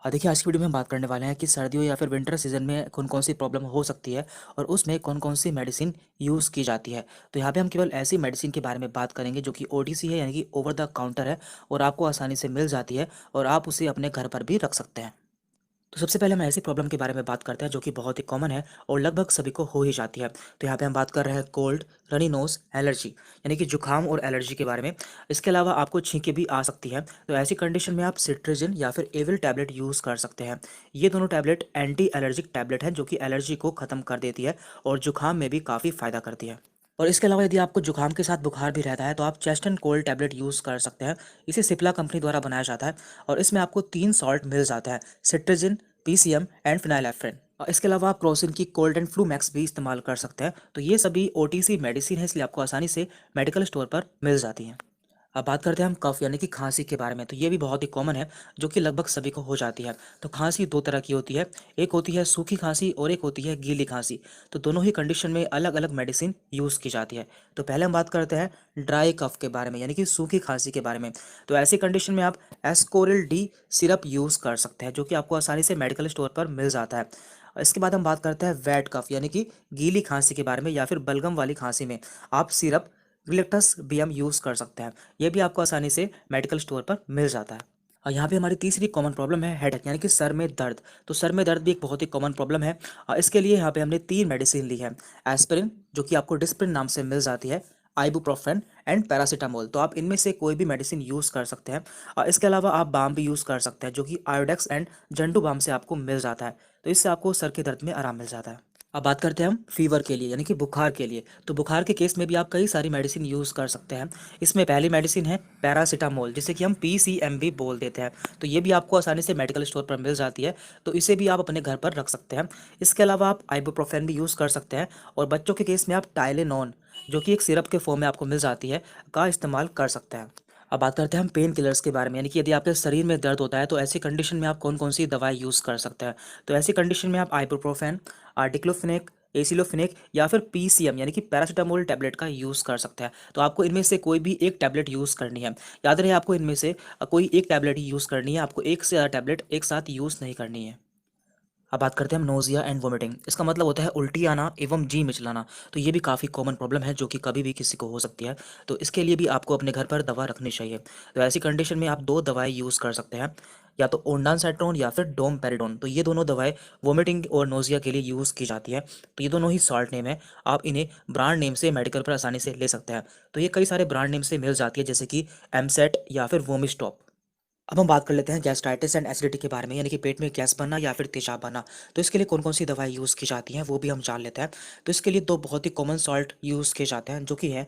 देखिए आज की वीडियो में हम बात करने वाले हैं कि सर्दियों या फिर विंटर सीजन में कौन-कौन सी प्रॉब्लम हो सकती है और उसमें कौन-कौन सी मेडिसिन यूज़ की जाती है। तो यहाँ पे हम केवल ऐसी मेडिसिन के बारे में बात करेंगे जो कि ओटीसी है यानी कि ओवर द काउंटर है और आपको आसानी से मिल जाती है और आप उसे अपने घर पर भी रख सकते हैं। तो सबसे पहले हम ऐसी प्रॉब्लम के बारे में बात करते हैं जो कि बहुत ही कॉमन है और लगभग सभी को हो ही जाती है। तो यहाँ पे हम बात कर रहे हैं कोल्ड, रनी नोज़, एलर्जी यानी कि जुकाम और एलर्जी के बारे में। इसके अलावा आपको छींकें भी आ सकती हैं। तो ऐसी कंडीशन में आप सिट्राजिन या फिर एविल टैबलेट यूज़ कर सकते हैं। ये दोनों टैबलेट एंटी एलर्जिक टैबलेट हैं जो कि एलर्जी को ख़त्म कर देती है और जुकाम में भी काफ़ी फ़ायदा करती है। और इसके अलावा यदि आपको जुकाम के साथ बुखार भी रहता है तो आप chest and cold tablet use कर सकते हैं। इसे सिप्ला कंपनी द्वारा बनाया जाता है और इसमें आपको 3 सॉल्ट मिल जाता है, सिट्राजिन, पीसीएम एंड फिनाइलेफ्रिन। इसके अलावा आप क्रोसिन की कोल्ड एंड फ्लू मैक्स भी इस्तेमाल कर सकते हैं। तो ये सभी ओटीसी मेडिसिन है इसलिए आपको आसानी से मेडिकल स्टोर पर मिल जाती हैं। अब बात करते हैं हम कफ यानी कि खांसी के बारे में। तो ये भी बहुत ही कॉमन है जो कि लगभग सभी को हो जाती है। तो खांसी दो तरह की होती है, एक होती है सूखी खांसी और एक होती है गीली खांसी। तो दोनों ही कंडीशन में अलग अलग मेडिसिन यूज़ की जाती है। तो पहले हम बात करते हैं ड्राई कफ के बारे में यानी कि सूखी खांसी के बारे में। तो ऐसी कंडीशन में आप एस्कोरिल डी सिरप यूज़ कर सकते हैं जो कि आपको आसानी से मेडिकल स्टोर पर मिल जाता है। इसके बाद हम बात करते हैं वेट कफ यानी कि गीली खांसी के बारे में या फिर बलगम वाली खांसी में आप सिरप ग्लिक्टस बीएम यूज़ कर सकते हैं। ये भी आपको आसानी से मेडिकल स्टोर पर मिल जाता है। और यहाँ पे हमारी तीसरी कॉमन प्रॉब्लम है हेडेक यानी कि सर में दर्द। तो सर में दर्द भी एक बहुत ही कॉमन प्रॉब्लम है और इसके लिए यहाँ पे हमने 3 मेडिसिन ली है। एस्पिरिन जो कि आपको डिस्प्रिन नाम से मिल जाती है, आइबुप्रोफेन एंड पैरासिटामोल। तो आप इनमें से कोई भी मेडिसिन यूज़ कर सकते हैं। और इसके अलावा आप बाम भी यूज़ कर सकते हैं जो कि आयोडेक्स एंड जंडू बाम से आपको मिल जाता है। तो इससे आपको सर के दर्द में आराम मिल जाता है। अब बात करते हैं हम फीवर के लिए यानी कि बुखार के लिए। तो बुखार के केस में भी आप कई सारी मेडिसिन यूज़ कर सकते हैं। इसमें पहली मेडिसिन है पैरासिटामोल जिसे कि हम पीसीएम भी बोल देते हैं। तो ये भी आपको आसानी से मेडिकल स्टोर पर मिल जाती है। तो इसे भी आप अपने घर पर रख सकते हैं। इसके अलावा आप आइबुप्रोफेन भी यूज़ कर सकते हैं और बच्चों के केस में आप टाइलेनॉन जो कि एक सिरप के फॉर्म में आपको मिल जाती है का इस्तेमाल कर सकते हैं। अब बात करते हैं हम पेन किलर्स के बारे में यानी कि यदि आपके शरीर में दर्द होता है तो ऐसी कंडीशन में आप कौन कौन सी दवाई यूज़ कर सकते हैं। तो ऐसी कंडीशन में आप आइबुप्रोफेन, डिक्लोफेनेक, एसिलोफेनेक या फिर पीसीएम यानी कि पैरासिटामोल टैबलेट का यूज़ कर सकते हैं। तो आपको इनमें से कोई भी एक टैबलेट यूज़ करनी है। याद रहे आपको इनमें से कोई एक टैबलेट ही यूज़ करनी है, आपको एक से ज़्यादा टैबलेट एक साथ यूज़ नहीं करनी है। अब बात करते हैं हम नोज़िया एंड वोमिटिंग। इसका मतलब होता है उल्टी आना एवं जी मिचलाना। तो ये भी काफ़ी कॉमन प्रॉब्लम है जो कि कभी भी किसी को हो सकती है। तो इसके लिए भी आपको अपने घर पर दवा रखनी चाहिए। तो ऐसी कंडीशन में आप 2 दवाएँ यूज़ कर सकते हैं, या तो ओंडानसेट्रोन या फिर डोमपेरिडोन। तो ये दोनों दवाएँ वोमिटिंग और नोज़िया के लिए यूज़ की जाती है। तो ये दोनों ही सॉल्ट नेम है। आप इन्हें ब्रांड नेम से मेडिकल पर आसानी से ले सकते हैं। तो ये कई सारे ब्रांड नेम से मिल जाती है जैसे कि एमसेट या फिर वोमिस्टॉप। अब हम बात कर लेते हैं गैस्ट्राइटिस एंड एसिडिटी के बारे में यानी कि पेट में गैस बनना या फिर तेजाब बनना। तो इसके लिए कौन कौन सी दवाई यूज़ की जाती हैं वो भी हम जान लेते हैं। तो इसके लिए 2 बहुत ही कॉमन सॉल्ट यूज़ किए जाते हैं जो कि है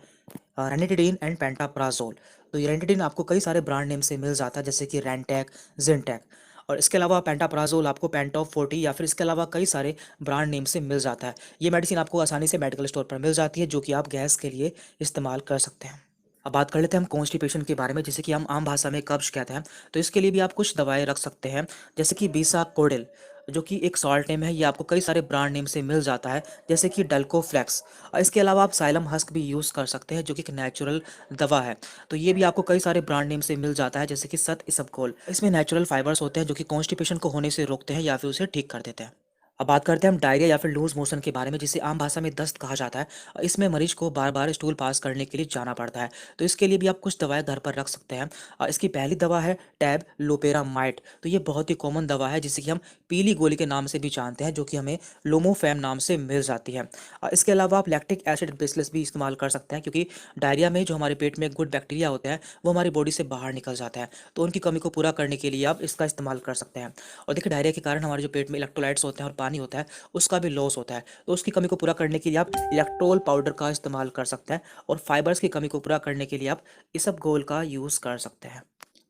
रेनिटिडीन एंड पेंटाप्राजोल। तो ये रेनिटिडीन आपको कई सारे ब्रांड नेम से मिल जाता है जैसे कि रेंटेक, जिंटेक। और इसके अलावा पेंटाप्राजोल आपको पेंटॉप 40 या फिर इसके अलावा कई सारे ब्रांड नेम से मिल जाता है। ये मेडिसिन आपको आसानी से मेडिकल स्टोर पर मिल जाती है जो कि आप गैस के लिए इस्तेमाल कर सकते हैं। अब बात कर लेते हैं हम कॉन्स्टिपेशन के बारे में जिसे कि हम आम भाषा में कब्ज कहते हैं। तो इसके लिए भी आप कुछ दवाएं रख सकते हैं जैसे कि बीसाकोडिल जो कि एक सॉल्ट नेम है। ये आपको कई सारे ब्रांड नेम से मिल जाता है जैसे कि डल्कोफ्लेक्स। और इसके अलावा आप साइलम हस्क भी यूज़ कर सकते हैं जो कि एक नेचुरल दवा है। तो ये भी आपको कई सारे ब्रांड नेम से मिल जाता है जैसे कि सत इसबगोल। इसमें नेचुरल फाइबर्स होते हैं जो कि कॉन्स्टिपेशन को होने से रोकते हैं या फिर उसे ठीक कर देते हैं। अब बात करते हैं हम डायरिया या फिर लूज मोशन के बारे में जिसे आम भाषा में दस्त कहा जाता है। इसमें मरीज को बार बार स्टूल पास करने के लिए जाना पड़ता है। तो इसके लिए भी आप कुछ दवाएं घर पर रख सकते हैं। इसकी पहली दवा है टैब लोपेरामाइड। तो ये बहुत ही कॉमन दवा है जिसे कि हम पीली गोली के नाम से भी जानते हैं जो कि हमें लोमोफेम नाम से मिल जाती है। इसके अलावा आप लैक्टिक एसिड बेसिलस भी इस्तेमाल कर सकते हैं क्योंकि डायरिया में जो हमारे पेट में गुड बैक्टीरिया होते हैं वो हमारी बॉडी से बाहर निकल जाता है। तो उनकी कमी को पूरा करने के लिए आप इसका इस्तेमाल कर सकते हैं। और देखिए डायरिया के कारण हमारे जो पेट में इलेक्ट्रोलाइट्स होते हैं और पानी होता है उसका भी लॉस होता है। तो उसकी कमी को पूरा करने के लिए आप इलेक्ट्रोल पाउडर का इस्तेमाल कर सकते हैं और फाइबर्स की कमी को पूरा करने के लिए आप इसबगोल का यूज़ कर सकते हैं।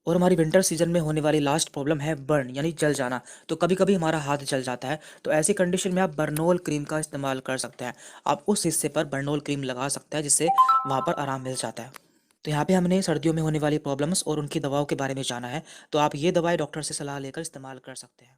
और हमारी विंटर सीजन में होने वाली लास्ट प्रॉब्लम है बर्न यानी जल जाना। तो कभी कभी हमारा हाथ जल जाता है। तो ऐसी कंडीशन में आप बर्नोल क्रीम का इस्तेमाल कर सकते हैं। आप उस हिस्से पर बर्नोल क्रीम लगा सकते हैं जिससे वहाँ पर आराम मिल जाता है। तो यहाँ पे हमने सर्दियों में होने वाली प्रॉब्लम्स और उनकी दवाओं के बारे में जाना है। तो आप ये दवाएं डॉक्टर से सलाह लेकर इस्तेमाल कर सकते हैं।